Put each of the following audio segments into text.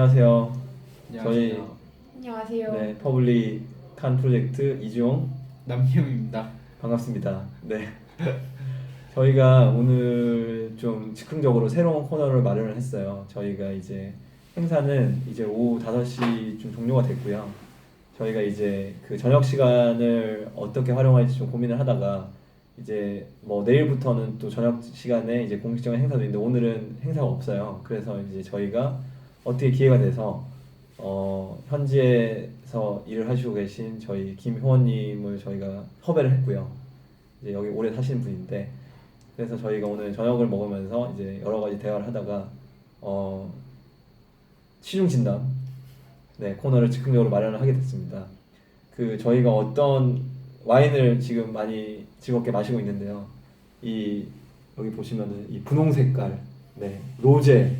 안녕하세요. 저희 안녕하세요. 안녕하세요. 퍼블릭 칸 프로젝트 이주용 남희영입니다. 반갑습니다. 네. 저희가 오늘 좀 즉흥적으로 새로운 코너를 마련을 했어요. 저희가 이제 행사는 이제 오후 5시쯤 종료가 됐고요. 저희가 이제 그 저녁 시간을 어떻게 활용할지 좀 고민을 하다가 이제 뭐 내일부터는 또 저녁 시간에 이제 공식적인 행사도 있는데 오늘은 행사가 없어요. 그래서 이제 저희가 어떻게 기회가 돼서 현지에서 일을 하시고 계신 저희 김효원님을 저희가 섭외를 했고요. 이제 여기 오래 사시는 분인데 그래서 저희가 오늘 저녁을 먹으면서 이제 여러 가지 대화를 하다가 시중 진담 코너를 즉흥적으로 마련을 하게 됐습니다. 그 저희가 어떤 와인을 지금 많이 즐겁게 마시고 있는데요. 이 여기 보시면은 이 분홍 색깔 로제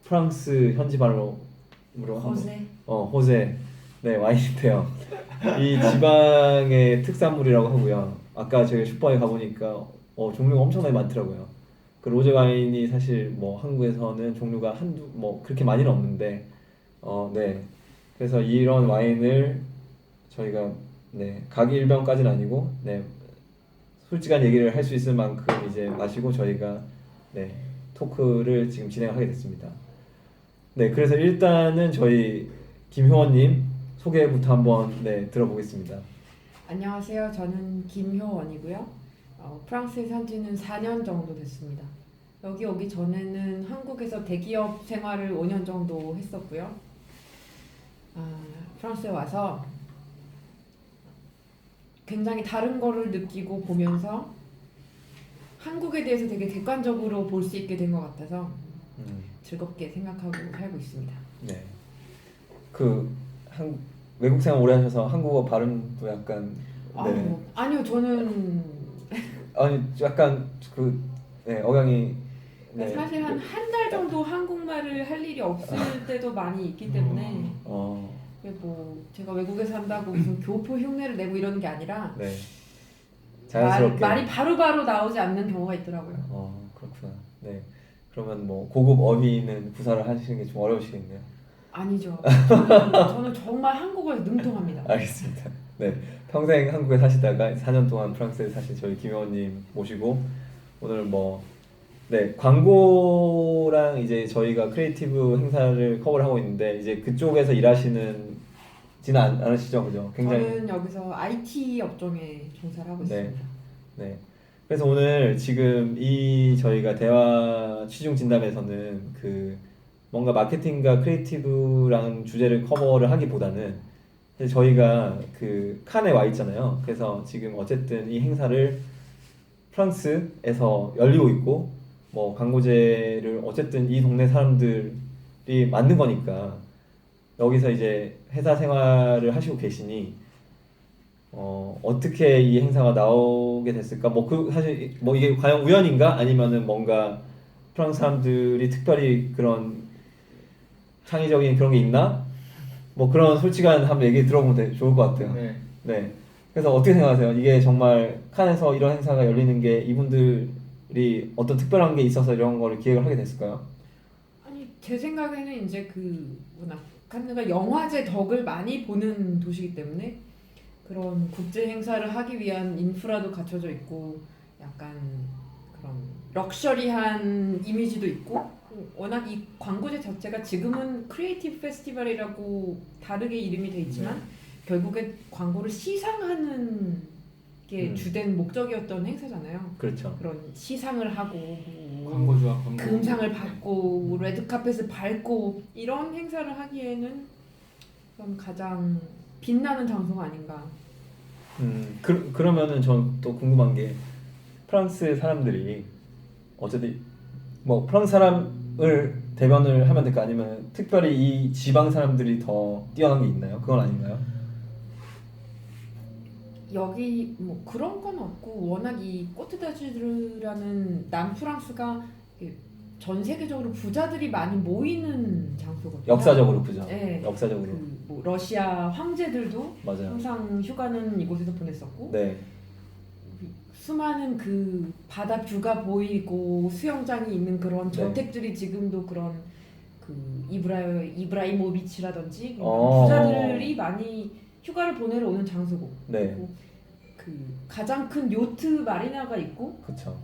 프랑스 현지 발음으로 호세. 호세 와인인데요. 이 지방의 특산물이라고 하고요. 아까 저희 슈퍼에 가보니까 종류가 엄청나게 많더라고요. 그 로제 와인이 사실 뭐 한국에서는 종류가 한두 뭐 그렇게 많이는 없는데 그래서 이런 와인을 저희가 각 일병까지는 아니고 솔직한 얘기를 할 수 있을 만큼 이제 마시고 저희가 토크를 지금 진행하게 됐습니다. 그래서 일단은 저희 김효원님 소개부터 한번 들어보겠습니다. 안녕하세요. 저는 김효원이고요. 프랑스에 산 지는 4년 정도 됐습니다. 여기 오기 전에는 한국에서 대기업 생활을 5년 정도 했었고요. 프랑스에 와서 굉장히 다른 거를 느끼고 보면서 한국에 대해서 되게 객관적으로 볼 수 있게 된 것 같아서 즐겁게 생각하고 살고 있습니다. 네. 외국 생활 오래 하셔서 한국어 발음도 약간 아니요, 저는 아니 약간 억양이 사실 한 달 정도 한국말을 할 일이 없을 때도 많이 있기 때문에 뭐 제가 외국에 산다고 무슨 교포 흉내를 내고 이러는 게 아니라 자연스럽게 말이 바로바로 나오지 않는 경우가 있더라고요. 그렇구나. 그러면 뭐 고급 어휘는 구사를 하시는 게 좀 어려우시겠네요. 아니죠. 저는 정말 한국어에 능통합니다. 알겠습니다. 평생 한국에 사시다가 4년 동안 프랑스에 사신 저희 김효원님 모시고 오늘 광고랑 이제 저희가 크리에이티브 행사를 커버를 하고 있는데 이제 그쪽에서 일하시지는 않으시죠, 그죠? 굉장히 저는 여기서 IT 업종에 종사를 하고 있습니다. 그래서 오늘 지금 이 저희가 대화 취중 진담에서는 뭔가 마케팅과 크리에이티브라는 주제를 커버를 하기보다는 저희가 칸에 와 있잖아요. 그래서 지금 어쨌든 이 행사를 프랑스에서 열리고 있고 뭐 광고제를 어쨌든 이 동네 사람들이 만든 거니까 여기서 이제 회사 생활을 하시고 계시니 어떻게 이 행사가 나오게 됐을까? 사실 이게 과연 우연인가? 아니면은 뭔가 프랑스 사람들이 특별히 그런 창의적인 그런 게 있나? 뭐 그런 솔직한 한번 얘기 들어보면 좋을 것 같아요. 그래서 어떻게 생각하세요? 이게 정말 칸에서 이런 행사가 열리는 게 이분들이 어떤 특별한 게 있어서 이런 거를 기획을 하게 됐을까요? 아니, 제 생각에는 이제 워낙 칸느가 영화제 덕을 많이 보는 도시이기 때문에 그런 국제 행사를 하기 위한 인프라도 갖춰져 있고 약간 그런 럭셔리한 이미지도 있고 워낙 이 광고제 자체가 지금은 크리에이티브 페스티벌이라고 다르게 이름이 돼 있지만 결국에 광고를 시상하는 게 주된 목적이었던 행사잖아요. 그렇죠. 그런 시상을 하고 광고주와 광고 금상을 받고 레드카펫을 밟고 이런 행사를 하기에는 그럼 가장 빛나는 장소가 아닌가. 그러면은 전 또 궁금한 게 프랑스 사람들이 어쨌든 뭐 프랑스 사람을 대변을 하면 될까 아니면 특별히 이 지방 사람들이 더 뛰어난 게 있나요? 그건 아닌가요? 여기 뭐 그런 건 없고 워낙 이 꼬트다주르라는 남프랑스가 전 세계적으로 부자들이 많이 모이는 장소거든요. 역사적으로 그죠? 네. 역사적으로. 뭐 러시아 황제들도 맞아요. 항상 휴가는 이곳에서 보냈었고 네. 수많은 바다 뷰가 보이고 수영장이 있는 그런 저택들이 지금도 그런 그 이브라이모비치라든지 어. 부자들이 많이 휴가를 보내러 오는 장소고 네, 그리고 그 가장 큰 요트 마리나가 있고 그쵸.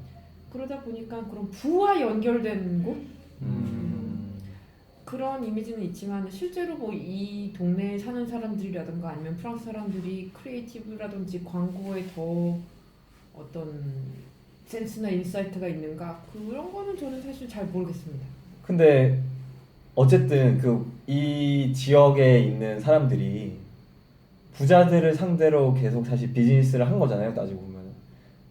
그러다 보니까 그런 부와 연결된 곳 음, 그런 이미지는 있지만 실제로 뭐 이 동네에 사는 사람들이라든가 아니면 프랑스 사람들이 크리에이티브라든지 광고에 더 어떤 센스나 인사이트가 있는가 그런 거는 저는 사실 잘 모르겠습니다. 근데 어쨌든 그 이 지역에 있는 사람들이 부자들을 상대로 계속 사실 비즈니스를 한 거잖아요, 따지고 보면.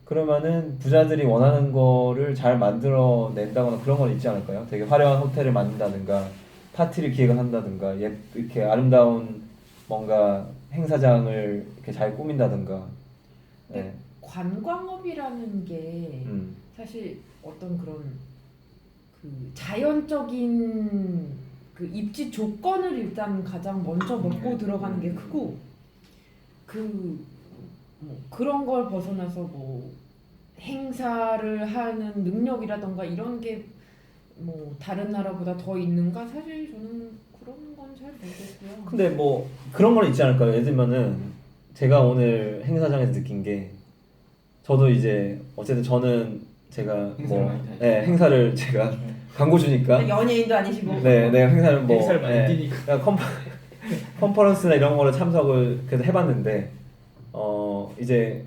그러면은 부자들이 원하는 거를 잘 만들어낸다거나 그런 건 있지 않을까요? 되게 화려한 호텔을 만든다든가 파티를 기획을 한다든가 이렇게 아름다운 뭔가 행사장을 이렇게 잘 꾸민다든가. 네. 관광업이라는 게 음, 사실 어떤 그런 그 자연적인 그 입지 조건을 일단 가장 먼저 먹고 들어가는 게 크고 그 뭐 그런 걸 벗어나서 뭐 행사를 하는 능력이라던가 이런 게 뭐 다른 나라보다 더 있는가 사실 저는 그런 건 잘 모르겠고요. 근데 뭐 그런 건 있지 않을까요? 예를 들면은 제가 오늘 행사장에서 느낀 게 저도 이제 어쨌든 저는 제가 행사를 뭐 많이 다니죠. 네, 행사를 제가 네. 광고주니까 연예인도 아니시고 네, 내가 행사를 뭐 행사를 많이 네, 뛰니까. 그냥 컨퍼런스나 이런 거를 참석을 그래도 해봤는데 이제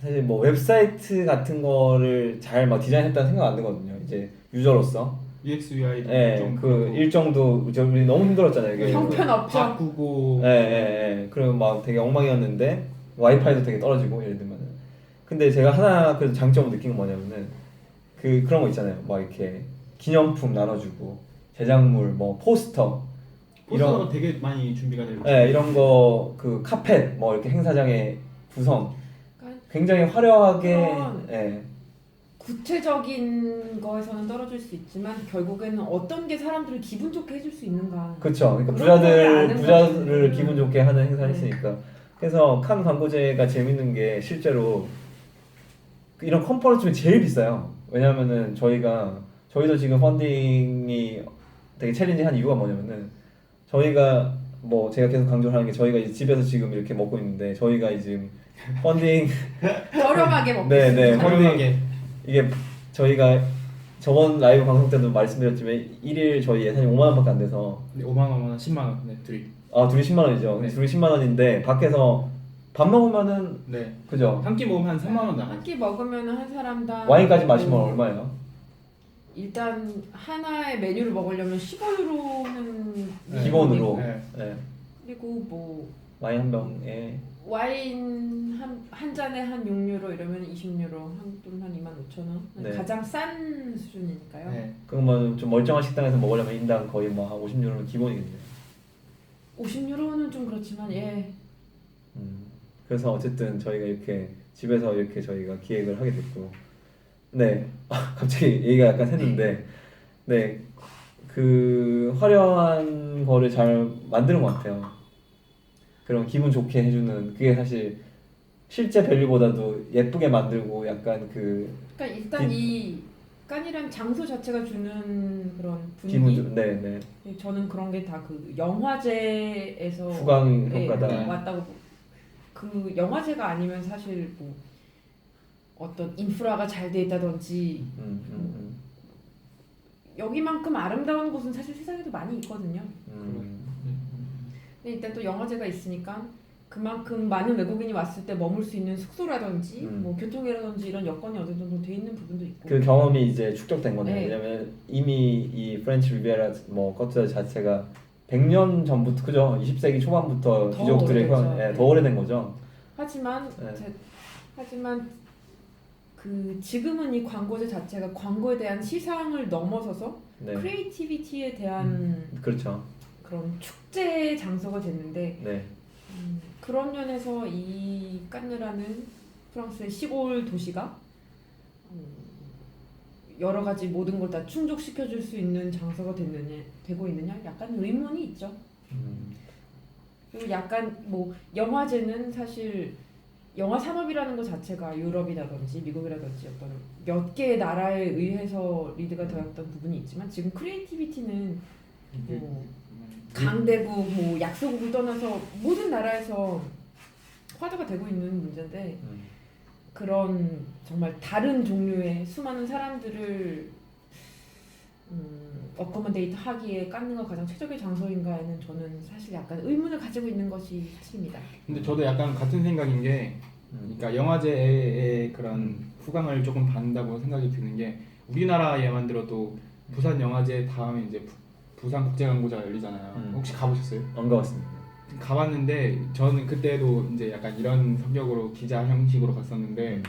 사실 뭐 웹사이트 같은 거를 잘 막 디자인했다는 생각 안 들거든요. 이제 유저로서 UX, UI도 예, 좀 그 그렇고 일정도 우리 너무 힘들었잖아요. 이게 형편없죠. 바꾸고 예, 예, 예. 그리고 막 되게 엉망이었는데 와이파이도 되게 떨어지고 예를 들면은. 근데 제가 하나 그래도 장점을 느낀 건 뭐냐면은 그런 거 있잖아요. 막 이렇게 기념품 나눠주고 제작물, 뭐 포스터 포스터가 되게 많이 준비가 되고 예, 이런 거 그 카펫 뭐 이렇게 행사장의 구성 그러니까 굉장히 화려하게 그런 예, 구체적인 거에서는 떨어질 수 있지만 결국에는 어떤 게 사람들을 기분 좋게 해줄 수 있는가. 그렇죠. 그러니까 그런 거를 아는 부자들을 거지. 기분 좋게 하는 행사를 네. 했으니까. 그래서 칸 광고제가 재밌는 게 실제로 이런 컨퍼런스면 제일 비싸요. 왜냐면은 저희도 지금 펀딩이 되게 챌린지한 이유가 뭐냐면은 저희가 뭐 제가 계속 강조를 하는 게 저희가 이제 집에서 지금 이렇게 먹고 있는데 저희가 이제 펀딩 저렴하게 먹고 네, 네. 있습니다. 저렴하게 이게 저희가 저번 라이브 방송 때도 말씀드렸지만 일일 저희 예산이 5만 원밖에 안 돼서 5만 원, 10만 원, 네, 둘이. 둘이 10만 원이죠. 네. 둘이 10만 원인데 밖에서 밥 먹으면은 네. 그죠? 한 끼 먹으면 한 3만 원 나가요. 한 끼 먹으면 한 사람당 와인까지 마시면 뭐 얼마예요? 일단 하나의 메뉴를 먹으려면 15유로는 네. 기본으로. 네. 네. 그리고 뭐 와인 한 병에 와인 한 잔에 한 6유로 이러면 20유로 또는 한 25,000원 네. 가장 싼 수준이니까요. 네. 그러면 좀 멀쩡한 식당에서 먹으려면 인당 거의 뭐 한 50유로는 기본이겠네요. 50유로는 좀 그렇지만 예. 그래서 어쨌든 저희가 이렇게 집에서 이렇게 저희가 기획을 하게 됐고, 네, 갑자기 얘기가 약간 샜는데, 네, 그 화려한 거를 잘 만드는 것 같아요. 그런 기분 좋게 해주는 그게 사실 실제 밸류보다도 예쁘게 만들고 약간 그 그러니까 일단 이 깐이란 장소 자체가 주는 그런 기분 분위기. 좀, 네, 네, 저는 그런 게 다 그 영화제에서 후광 예, 효과다. 왔다고 그 영화제가 아니면 사실 뭐 어떤 인프라가 잘 돼 있다든지 음. 여기만큼 아름다운 곳은 사실 세상에도 많이 있거든요. 음. 근데 일단 또 영화제가 있으니까 그만큼 많은 외국인이 왔을 때 머물 수 있는 숙소라든지 뭐 교통이라든지 이런 여건이 어느 정도 돼 있는 부분도 있고. 그 경험이 이제 축적된 거네요. 네. 왜냐면 이미 이 프렌치 리비에라 뭐 커트 자체가 100년 전부터 그죠? 20세기 초반부터 더 귀족들의 오래됐죠. 예, 더 오래된 거죠. 하지만 네. 하지만 그 지금은 이 광고제 자체가 광고에 대한 시상을 넘어서서 네. 크리에이티비티에 대한 그렇죠. 그런 축제 장소가 됐는데 네. 그런 면에서 이 깐느라는 프랑스의 시골 도시가 여러 가지 모든 걸 다 충족시켜 줄 수 있는 장소가 되고 있느냐 약간 의문이 있죠. 그리고 약간 뭐 영화제는 사실 영화 산업이라는 것 자체가 유럽이라든지 미국이라든지 어떤 몇 개의 나라에 의해서 리드가 되었던 부분이 있지만 지금 크리에이티비티는 뭐 강대국, 뭐 약소국을 떠나서 모든 나라에서 화두가 되고 있는 문제인데 그런 정말 다른 종류의 수많은 사람들을 어코모데이트 하기에 깐느가 가장 최적의 장소인가에는 저는 사실 약간 의문을 가지고 있는 것이 사실입니다. 근데 저도 약간 같은 생각인 게, 그러니까 영화제의 그런 후광을 조금 받는다고 생각이 드는 게, 우리나라에만 들어도 부산 영화제 다음에 이제 부산 국제광고제가 열리잖아요. 혹시 가보셨어요? 안 가봤습니다. 가봤는데 저는 그때도 이제 약간 이런 성격으로 기자 형식으로 갔었는데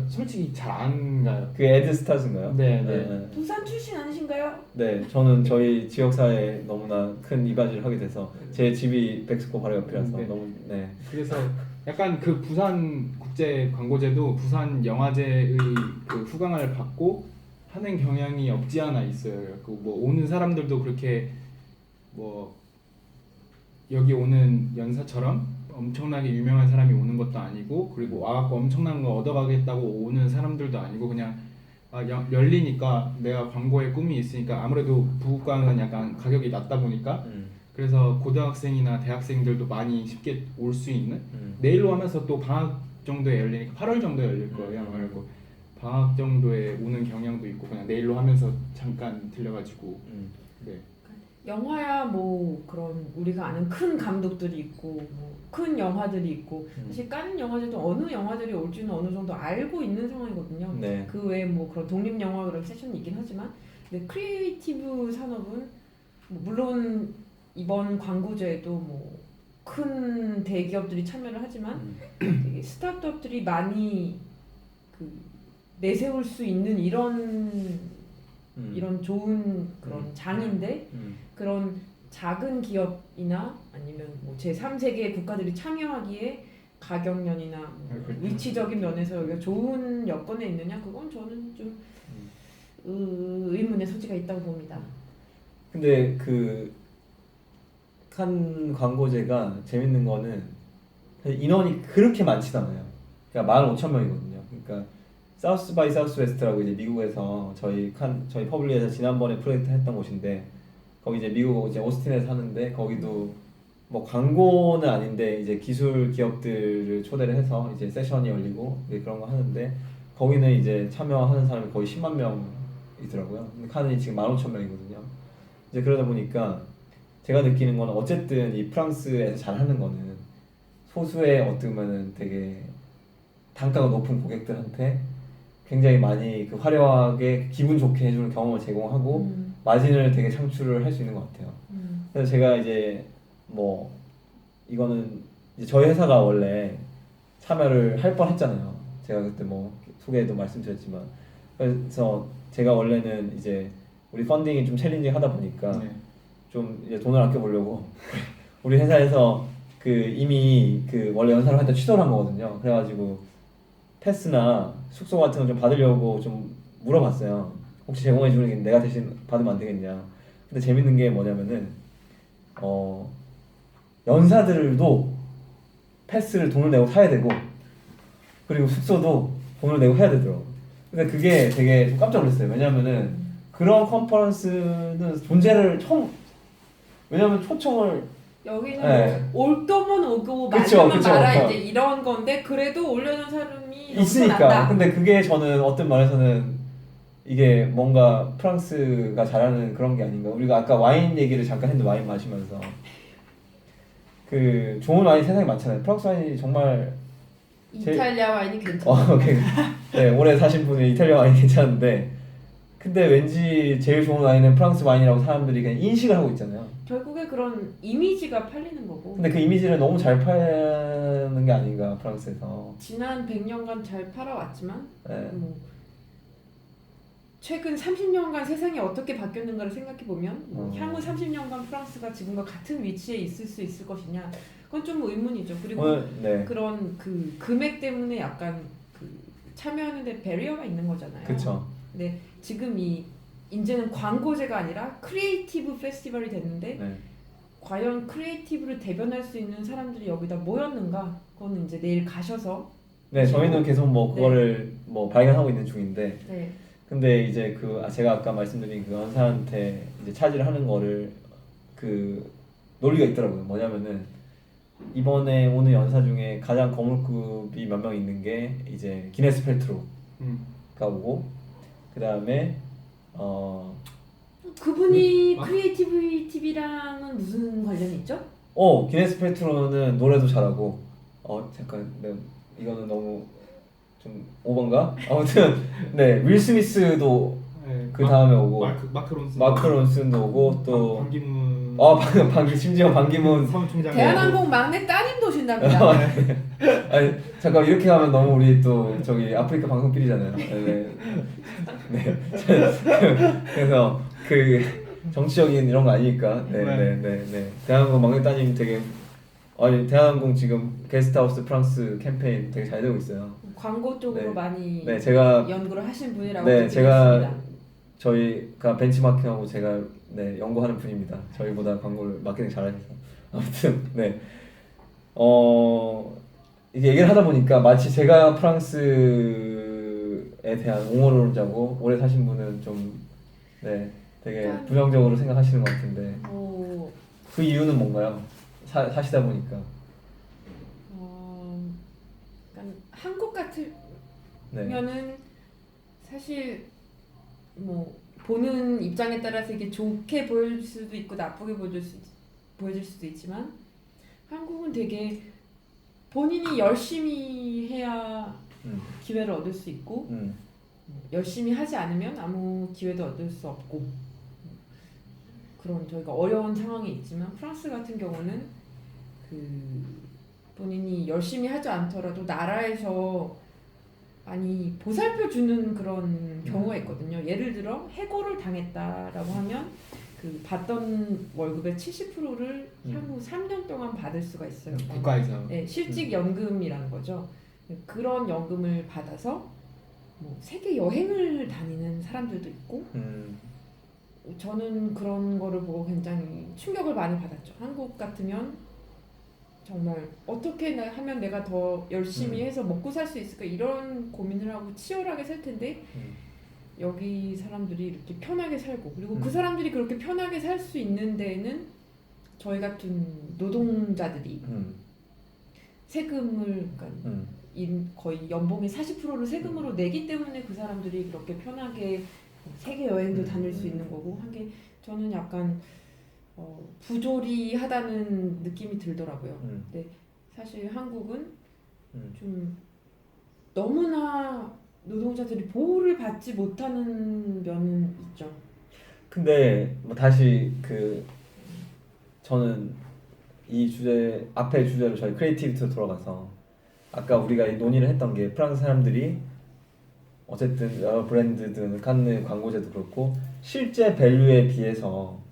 솔직히 잘 안 가요. 그 에드스타즈인가요? 네. 부산 출신 아니신가요? 네, 저는 저희 지역사회에 너무나 큰 이바지를 하게 돼서 제 집이 백스코 바로 옆이라서 네. 너무 그래서 약간 그 부산 국제 광고제도 부산 영화제의 그 후광을 받고 하는 경향이 없지 않아 있어요. 그 뭐 오는 사람들도 그렇게 뭐 여기 오는 연사처럼 엄청나게 유명한 사람이 오는 것도 아니고, 그리고 와갖고 엄청난 거 얻어가겠다고 오는 사람들도 아니고, 그냥 열리니까 내가 광고에 꿈이 있으니까, 아무래도 부국광은 약간 가격이 낮다 보니까 그래서 고등학생이나 대학생들도 많이 쉽게 올 수 있는, 내일로 하면서 또 방학 정도에 열리니까 8월 정도에 열릴 거예요. 그리고 방학 정도에 오는 경향도 있고, 그냥 내일로 하면서 잠깐 들려가지고 네. 영화야 뭐 그런 우리가 아는 큰 감독들이 있고 뭐 큰 영화들이 있고 사실 깐 영화제도 어느 영화들이 올지는 어느 정도 알고 있는 상황이거든요. 네. 그 외에 뭐 그런 독립 영화 그런 세션이 있긴 하지만, 근데 크리에이티브 산업은 뭐 물론 이번 광고제에도 뭐 큰 대기업들이 참여를 하지만 되게 스타트업들이 많이 그 내세울 수 있는 이런 좋은 그런 장인데 그런 작은 기업이나 아니면 뭐 제3세계 국가들이 참여하기에 가격면이나 뭐 위치적인 면에서 여기가 좋은 여건에 있느냐, 그건 저는 좀 의문의 소지가 있다고 봅니다. 근데 그 칸 광고제가 재밌는 거는 사실 인원이 그렇게 많진 않아요. 그러니까 15,000명이거든요. 그러니까 사우스 바이 사우스 웨스트라고 이제 미국에서 저희 퍼블리에서 지난번에 프로젝트 했던 곳인데, 거기 이제 미국 이제 오스틴에서 하는데, 거기도 뭐 광고는 아닌데 이제 기술 기업들을 초대를 해서 이제 세션이 열리고 이제 그런 거 하는데, 거기는 이제 참여하는 사람이 거의 10만 명이더라고요. 근데 칸이 지금 15,000명이거든요. 이제 그러다 보니까 제가 느끼는 거는 어쨌든 이 프랑스에서 잘 하는 거는 소수의 어떻게 보면은 되게 단가가 높은 고객들한테 굉장히 많이 그 화려하게 기분 좋게 해주는 경험을 제공하고 마진을 되게 창출을 할 수 있는 것 같아요. 그래서 제가 이제 뭐 이거는 이제 저희 회사가 원래 참여를 할 뻔했잖아요. 제가 그때 뭐 소개에도 말씀드렸지만, 그래서 제가 원래는 이제 우리 펀딩이 좀 챌린징 하다 보니까 좀 이제 돈을 아껴 보려고 우리 회사에서 그 이미 그 원래 연사를 할 때 취소를 한 거거든요. 그래가지고 패스나 숙소 같은 거 좀 받으려고 좀 물어봤어요. 혹시 제공해 주는 게 내가 대신 받으면 안 되겠냐. 근데 재밌는 게 뭐냐면은 연사들도 패스를 돈을 내고 사야 되고, 그리고 숙소도 돈을 내고 해야 되더라고. 근데 그게 되게 좀 깜짝 놀랐어요. 왜냐면은 그런 컨퍼런스는 존재를 왜냐면 초청을 여기는 네. 올 거면 오고 그쵸, 말면 그쵸. 말아 이제 이런 건데, 그래도 올려는 사람이 있으니까. 넘쳐난다. 근데 그게 저는 어떤 말에서는 이게 뭔가 프랑스가 잘하는 그런 게 아닌가. 우리가 아까 와인 얘기를 잠깐 했는데, 와인 마시면서 그 좋은 와인 세상에 많잖아요. 프랑스 와인이 정말 이탈리아 와인이 괜찮아. 네, 오래 사신 분이 이탈리아 와인이 괜찮은데, 근데 왠지 제일 좋은 와인은 프랑스 와인이라고 사람들이 그냥 인식을 하고 있잖아요. 결국에 그런 이미지가 팔리는 거고. 근데 그 이미지를 너무 잘 파는 게 아닌가, 프랑스에서. 지난 100년간 잘 팔아왔지만 네. 뭐 최근 30년간 세상이 어떻게 바뀌었는가를 생각해보면 향후 30년간 프랑스가 지금과 같은 위치에 있을 수 있을 것이냐, 그건 좀 의문이죠. 그리고 네. 그런 그 금액 때문에 약간 그 참여하는데 배리어가 있는 거잖아요. 그쵸. 근데 지금 이제는 광고제가 아니라 크리에이티브 페스티벌이 됐는데 네. 과연 크리에이티브를 대변할 수 있는 사람들이 여기다 모였는가? 그건 이제 내일 가셔서. 네, 저희는 계속 뭐 그거를 뭐 발견하고 있는 중인데, 네. 근데 이제 제가 아까 말씀드린 그 연사한테 이제 차지를 하는 거를 그 논리가 있더라고요. 뭐냐면은 이번에 오는 연사 중에 가장 거물급이 몇 명 있는 게 이제 기네스 펠트로가 오고 그 다음에 그분이 아. 크리에이티브 TV랑은 무슨 관련이 있죠? 기네스 펠트로는 노래도 잘하고 잠깐 이거는 너무 좀 오버인가? 아무튼 네 윌 스미스도 네, 그 다음에 오고 마크 론슨도 오고 또 반기문 심지어 반기문 사무총장 대한항공 막내 따님도 오신답니다. 아니 잠깐 이렇게 하면 너무 우리 또 저기 아프리카 방송 필이잖아요. 네. 그래서 그 정치적인 이런 거 아니니까. 네. 대한항공 막내 따님 되게 대한항공 지금 게스트하우스 프랑스 캠페인 되게 잘 되고 있어요. 광고 쪽으로 네. 많이 네, 제가 연구를 하신 분이라고 네, 듣긴 제가 했습니다. 저희가 벤치마킹하고 제가 연구하는 분입니다. 저희보다 광고를 마케팅 잘하셔서 아무튼 네. 이게 얘기를 하다 보니까 마치 제가 프랑스에 대한 옹호론자고 오래 사신 분은 좀 되게 부정적으로 생각하시는 것 같은데 그 이유는 뭔가요? 사시다 보니까 약간 한국 같으면은 사실 뭐 보는 입장에 따라서 이게 좋게 보여질 수도 있고 나쁘게 보여질 수도 있지만 한국은 되게 본인이 열심히 해야 기회를 얻을 수 있고 열심히 하지 않으면 아무 기회도 얻을 수 없고 그런 저희가 어려운 상황이 있지만 프랑스 같은 경우는 본인이 열심히 하지 않더라도 나라에서 많이 보살펴 주는 그런 경우가 있거든요. 예를 들어 해고를 당했다라고 하면 받던 월급의 70%를 향후 3년 동안 받을 수가 있어요. 국가에서. 네, 실직 연금이라는 거죠. 그런 연금을 받아서 뭐 세계 여행을 다니는 사람들도 있고 저는 그런 거를 보고 굉장히 충격을 많이 받았죠. 한국 같으면 정말 어떻게 하면 내가 더 열심히 해서 먹고 살 수 있을까 이런 고민을 하고 치열하게 살 텐데 여기 사람들이 이렇게 편하게 살고 그리고 그 사람들이 그렇게 편하게 살 수 있는 데에는 저희 같은 노동자들이 세금을 그러니까 거의 연봉의 40%를 세금으로 내기 때문에 그 사람들이 그렇게 편하게 세계 여행도 다닐 수 있는 거고 한 게 저는 약간 부조리하다는 느낌이 들더라고요. 근데 사실 한국은 좀 너무나 노동자들이 보호를 받지 못하는 면은 있죠. 근데 뭐 다시 저는 이 주제 앞에 주제로 저희 크리에이티비티로 돌아가서 아까 우리가 논의를 했던 게 프랑스 사람들이 어쨌든 여러 브랜드든 칸느 광고제도 그렇고 실제 밸류에 비해서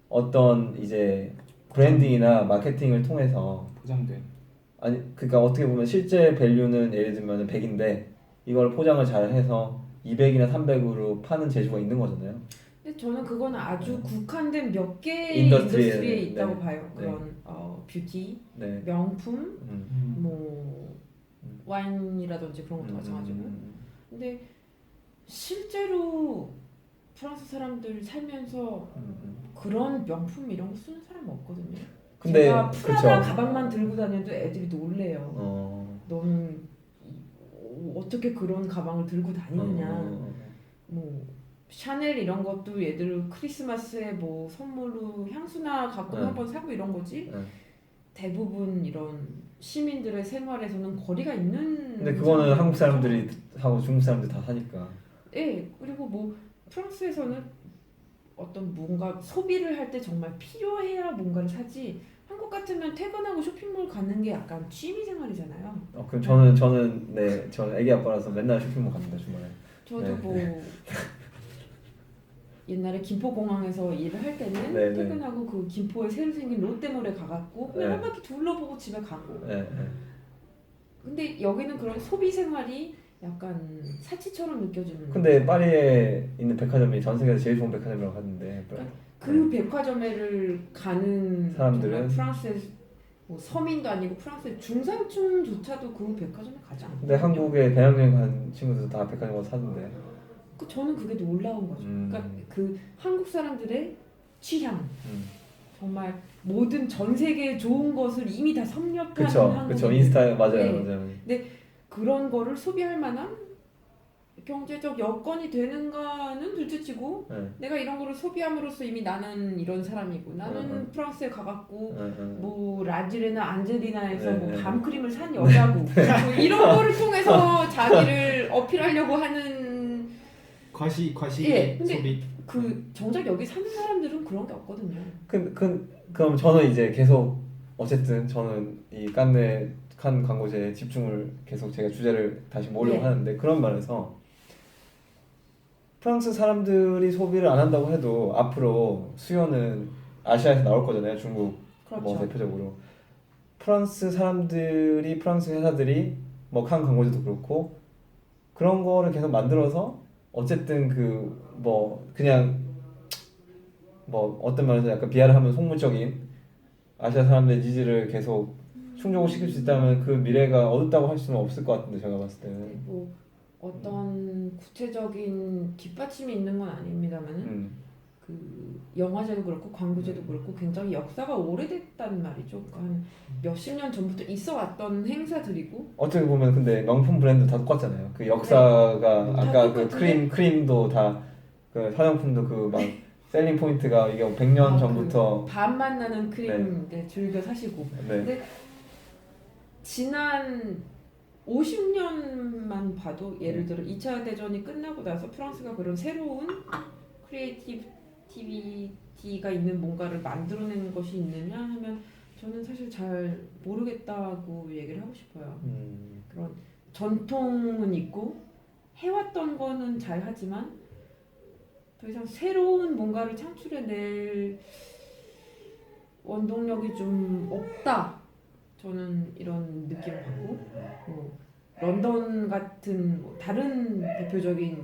어떤 이제 브랜딩이나 마케팅을 통해서 보장돼. 그러니까 어떻게 보면 실제 밸류는 예를 들면 100인데 이걸 포장을 잘 해서 200이나 300으로 파는 재주가 있는 거잖아요. 근데 저는 그건 아주 국한된 몇 개의 인더스트리에 있다고 봐요. 그런 뷰티, 명품, 뭐 와인이라든지 그런 것도 마찬가지고. 근데 실제로 프랑스 사람들 살면서 그런 명품 이런 거 쓰는 사람 없거든요. 근데 제가 프라다 가방만 들고 다녀도 애들이 놀래요. 너는 어떻게 그런 가방을 들고 다니느냐. 뭐 샤넬 이런 것도 얘들 크리스마스에 뭐 선물로 향수나 갖고 한번 사고 이런 거지. 대부분 이런 시민들의 생활에서는 거리가 있는. 근데 그거는 한국 사람들이 하고 중국 사람들 다 사니까. 네, 그리고 뭐 프랑스에서는 어떤 뭔가 소비를 할 때 정말 필요해야 뭔가를 사지. 한국 같으면 퇴근하고 쇼핑몰 가는 게 약간 취미 생활이잖아요. 그럼 저는 애기 아빠라서 맨날 쇼핑몰 갑니다 주말에. 저도 뭐 옛날에 김포공항에서 일을 할 때는 퇴근하고 그 김포에 새로 생긴 롯데몰에 가갖고 그냥 한 바퀴 둘러보고 집에 가고. 근데 여기는 그런 소비 생활이 약간 사치처럼 느껴지는. 근데 파리에 있는 백화점이 전 세계에서 제일 좋은 백화점이라고 하는데 백화점에를 가는 사람들은 프랑스의 뭐 서민도 아니고 프랑스의 중산층조차도 그 백화점에 가지 않고. 근데 한국에 배낭여행 간 친구들 다 백화점 가서 사는데. 저는 그게 놀라운 거죠. 그러니까 그 한국 사람들의 취향, 정말 모든 전 세계의 좋은 것을 이미 다 섭렵하는 그쵸 한국인. 인스타에 맞아요 네. 맞아요. 그런 거를 소비할 만한 경제적 여건이 되는가는 둘째치고 네. 내가 이런 거를 소비함으로써 이미 나는 이런 사람이고 나는 프랑스에 가갖고 뭐 라지레나 안젤리나에서 뭐 밤크림을 산 여자고 뭐 이런 거를 통해서 자기를 어필하려고 하는 과시 예, 근데 소비. 그 정작 여기 사는 사람들은 그런 게 없거든요. 그럼 저는 이제 계속 어쨌든 저는 이 칸 광고제에 집중을 계속 제가 주제를 다시 모으려고 네. 하는데 그런 면에서 프랑스 사람들이 소비를 안 한다고 해도 앞으로 수요는 아시아에서 나올 거잖아요. 중국 그렇죠. 뭐 대표적으로 프랑스 사람들이 프랑스 회사들이 뭐 칸 광고제도 그렇고 그런 거를 계속 만들어서 어쨌든 그 뭐 그냥 뭐 어떤 면에서 약간 비하를 하면 속물적인 아시아 사람들의 니즈를 계속 충족을 시킬 수 있다면 그 미래가 어둡다고 할 수는 없을 것 같은데 제가 봤을 때는 뭐 어떤 구체적인 뒷받침이 있는 건 아닙니다만은 그 영화제도 그렇고 광고제도 그렇고 굉장히 역사가 오래됐단 말이죠. 그러니까 한 몇십 년 전부터 있어 왔던 행사들이고 어떻게 보면 근데 명품 브랜드 다 똑같잖아요. 그 역사가 네. 아까 다 그 똑같은데? 크림도 다 그 화장품도 그 막 셀링 포인트가 이게 100년 전부터 그 밥맛 나는 크림 네, 즐겨 사시고 네. 근데 지난 50년만 봐도 예를 들어 2차 대전이 끝나고 나서 프랑스가 그런 새로운 크리에이티비티가 있는 뭔가를 만들어내는 것이 있느냐 하면 저는 사실 잘 모르겠다고 얘기를 하고 싶어요. 그런 전통은 있고 해왔던 거는 잘 하지만 더 이상 새로운 뭔가를 창출해낼 원동력이 좀 없다. 저는 이런 느낌을 받고 뭐 런던 같은 뭐 다른 대표적인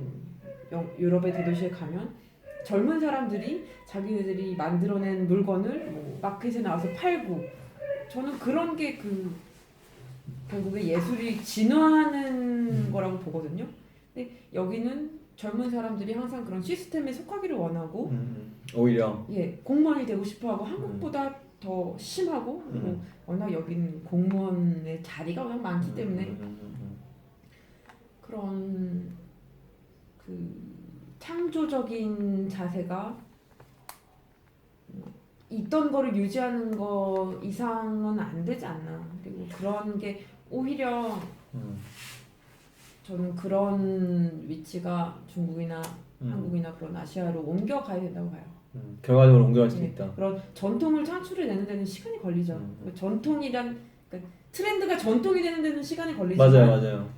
유럽의 대도시에 가면 젊은 사람들이 자기네들이 만들어낸 물건을 뭐 마켓에 나와서 팔고 저는 그런 게 그 결국에 예술이 진화하는 거라고 보거든요. 근데 여기는 젊은 사람들이 항상 그런 시스템에 속하기를 원하고 오히려 예 공무원이 되고 싶어하고 한국보다 더 심하고 그리고 워낙 여기는 공무원의 자리가 워낙 많기 때문에 그런 그 창조적인 자세가 있던 거를 유지하는 거 이상은 안 되지 않나. 그리고 그런 게 오히려 저는 그런 위치가 중국이나 한국이나 그런 아시아로 옮겨가야 된다고 봐요. 결과적으로 옮겨갈 수 네, 있다. 그런 전통을 창출해내는 데는 시간이 걸리죠. 전통이란 그러니까 트렌드가 전통이 되는 데는 시간이 걸리지만 맞아요.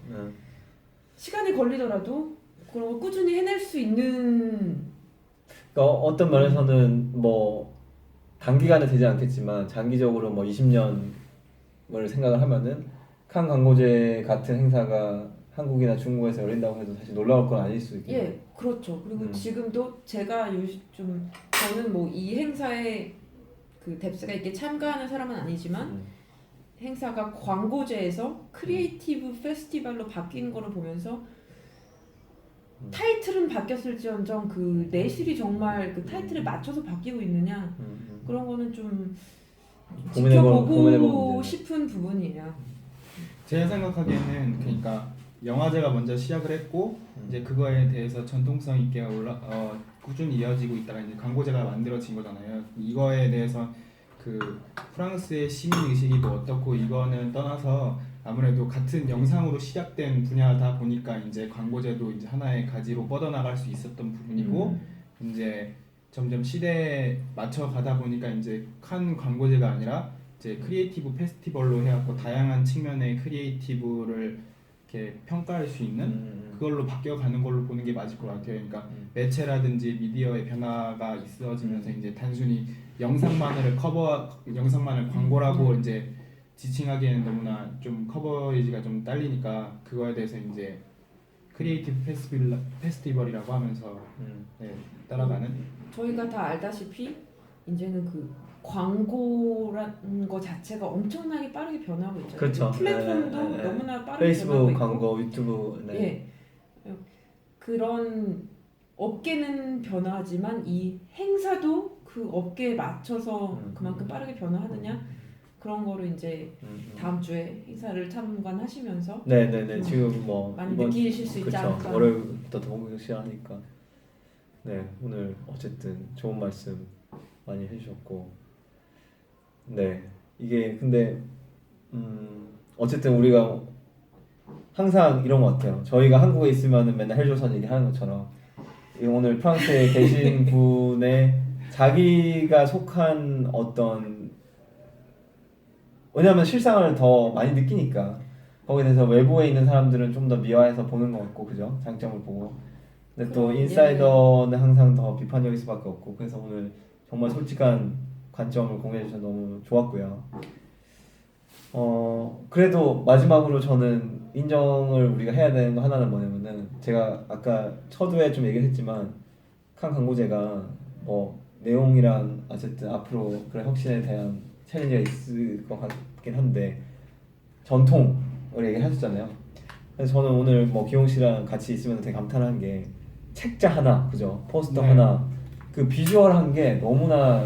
시간이 걸리더라도 그런 걸 꾸준히 해낼 수 있는 그러니까 어떤 면에서는 뭐 단기간에 되지 않겠지만 장기적으로 뭐 20년을 생각을 하면은 칸 광고제 같은 행사가 한국이나 중국에서 열린다고 해도 사실 놀라울 건 아닐 수 있겠네요. 예, 그렇죠. 그리고 지금도 제가 좀 저는 뭐 이 행사에 그 뎁스가 있게 참가하는 사람은 아니지만 행사가 광고제에서 크리에이티브 페스티벌로 바뀐 거를 보면서 타이틀은 바뀌었을지언정 그 내실이 정말 그 타이틀에 맞춰서 바뀌고 있느냐 그런 거는 좀 지켜보고 싶은 부분이에요. 제가 생각하기에는 그러니까 영화제가 먼저 시작을 했고 이제 그거에 대해서 전통성 있게 꾸준히 이어지고 있다가 이제 광고제가 만들어진 거잖아요. 이거에 대해서 그 프랑스의 시민 의식이 뭐 어떻고 이거는 떠나서 아무래도 같은 영상으로 시작된 분야다 보니까 이제 광고제도 이제 하나의 가지로 뻗어나갈 수 있었던 부분이고 이제 점점 시대에 맞춰 가다 보니까 이제 칸 광고제가 아니라 이제 크리에이티브 페스티벌로 해갖고 다양한 측면의 크리에이티브를 이렇게 평가할 수 있는 그걸로 바뀌어가는 걸로 보는 게 맞을 것 같아요. 그러니까 매체라든지 미디어의 변화가 있어지면서 이제 단순히 영상만을 광고라고 이제 지칭하기에는 너무나 좀 커버리지가 좀 딸리니까 그거에 대해서 이제 크리에이티브 페스티벌이라고 하면서 네, 따라가는. 저희가 다 알다시피 이제는 그 광고라는 거 자체가 엄청나게 빠르게 변하고 있잖아요. 그렇죠. 플랫폼도 너무나 빠르게 페이스북 변하고 있고 광고, 유튜브 예. 그런 업계는 변화하지만 이 행사도 그 업계에 맞춰서 그만큼 빠르게 변화하느냐 그런 거를 이제 다음 주에 행사를 참관하시면서 네네네 지금 뭐 많이 이번 느끼실 수 있지 그쵸 않을까. 월요일부터 더욱 시작하니까 네 오늘 어쨌든 좋은 말씀 많이 해주셨고 네 이게 근데 어쨌든 우리가 항상 이런 것 같아요. 저희가 한국에 있으면은 맨날 헬조선 얘기하는 것처럼 오늘 프랑스에 계신 분의 자기가 속한 어떤 왜냐하면 실상을 더 많이 느끼니까 거기에 대해서 외부에 있는 사람들은 좀 더 미화해서 보는 것 같고 그죠? 장점을 보고 근데 또 그럼, 인사이더는 항상 더 비판적일 수밖에 없고 그래서 오늘 정말 솔직한 관점을 공유해 주셔서 너무 좋았고요. 그래도 마지막으로 저는 인정을 우리가 해야 되는 거 하나는 뭐냐면은 제가 아까 첫회에 좀 얘기를 했지만 칸 광고제가 뭐 내용이랑 어쨌든 앞으로 그런 혁신에 대한 챌린지가 있을 것 같긴 한데 전통을 얘기하셨잖아요. 그래서 저는 오늘 뭐 기용 씨랑 같이 있으면서 되게 감탄한 게 책자 하나, 그죠? 포스터 네. 하나, 그 비주얼한 게 너무나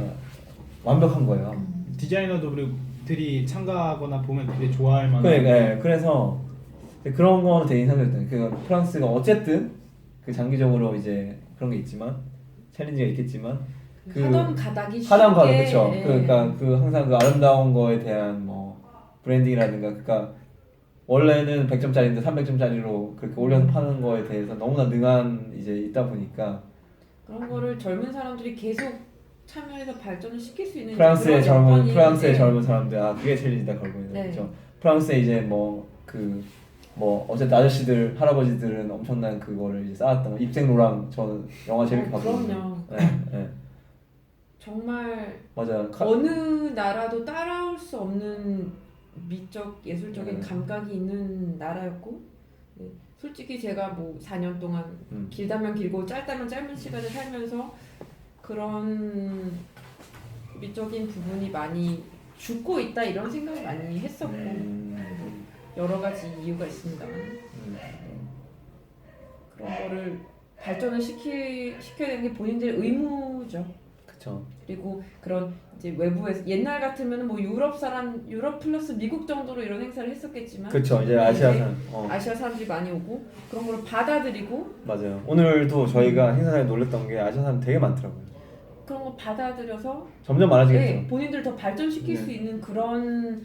완벽한 거예요. 디자이너들이 참가하거나 보면 되게 좋아할 만한. 네, 그래서 그런 거는 되게 인상적이었어요. 그 프랑스가 어쨌든 그 장기적으로 이제 그런 게 있지만 챌린지가 있겠지만 하던 가닥이 하단 가도 쉽게, 그렇죠. 예. 그러니까 그 항상 그 아름다운 거에 대한 뭐 브랜딩이라든가 그러니까 원래는 100점짜리인데 300점짜리로 그렇게 올려서 파는 거에 대해서 너무나 능한 이제 있다 보니까 그런 거를 젊은 사람들이 계속 참여해서 발전을 시킬 수 있는 프랑스의 그런 여건이, 프랑스의 네. 젊은 사람들 그게 챌린지다 걸고 있는 네. 거죠. 프랑스에 이제 뭐 어쨌든 아저씨들 할아버지들은 엄청난 그거를 이제 쌓았던 거. 입생 로랑 저는 영화 재밌게 봤거든요. 그럼요. 네. 정말 맞아요. 어느 나라도 따라올 수 없는 미적 예술적인 감각이 있는 나라였고 네. 솔직히 제가 뭐 4년 동안 길다면 길고 짧다면 짧은 시간을 살면서 그런 미적인 부분이 많이 죽고 있다 이런 생각을 많이 했었고 여러 가지 이유가 있습니다만 그런 거를 발전을 시켜야 되는 게 본인들의 의무죠. 그렇죠. 그리고 그런 이제 외부에서 옛날 같으면 뭐 유럽 플러스 미국 정도로 이런 행사를 했었겠지만 그렇죠. 이제 아시아산. 아시아 사람들이 많이 오고 그런 걸 받아들이고 맞아요. 오늘도 저희가 행사장에 놀랬던 게 아시아 사람 되게 많더라고요. 그런 거 받아들여서 점점 많아지겠죠. 네, 본인들 더 발전시킬 네. 수 있는 그런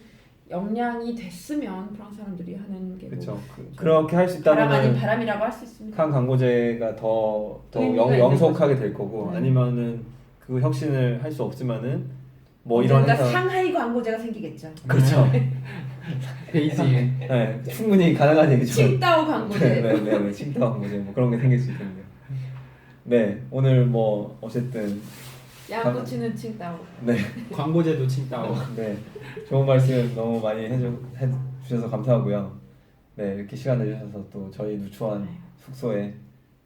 역량이 됐으면 프랑스 사람들이 하는 게 그렇죠. 뭐 그렇게 할 수 바람 아닌 있다면 바람이라고 할 수 있습니다. 칸 광고제가 더 의미가 있는 영속하게 거죠. 될 거고 네. 아니면은 그 혁신을 할 수 없으면은 뭐 이런 언젠가 행사 상하이 광고제가 생기겠죠. 그렇죠. 베이징에. 네, 충분히 가능한 얘기죠. 칭따오 광고제. 네, 칭따오 광고제 뭐 그런 게 생길 수 있겠네요. 네, 오늘 뭐 어쨌든 양꼬치는 칭따오. 네, 광고제도 칭따오. 네, 좋은 말씀 너무 많이 해주셔서 감사하고요. 네, 이렇게 시간 내주셔서 또 저희 누추한 숙소에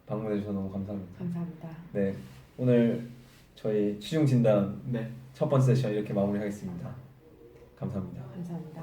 방문해 주셔서 너무 감사합니다. 감사합니다. 네, 오늘 저희 취중 진단 네. 첫 번째 세션 이렇게 마무리하겠습니다. 감사합니다. 감사합니다.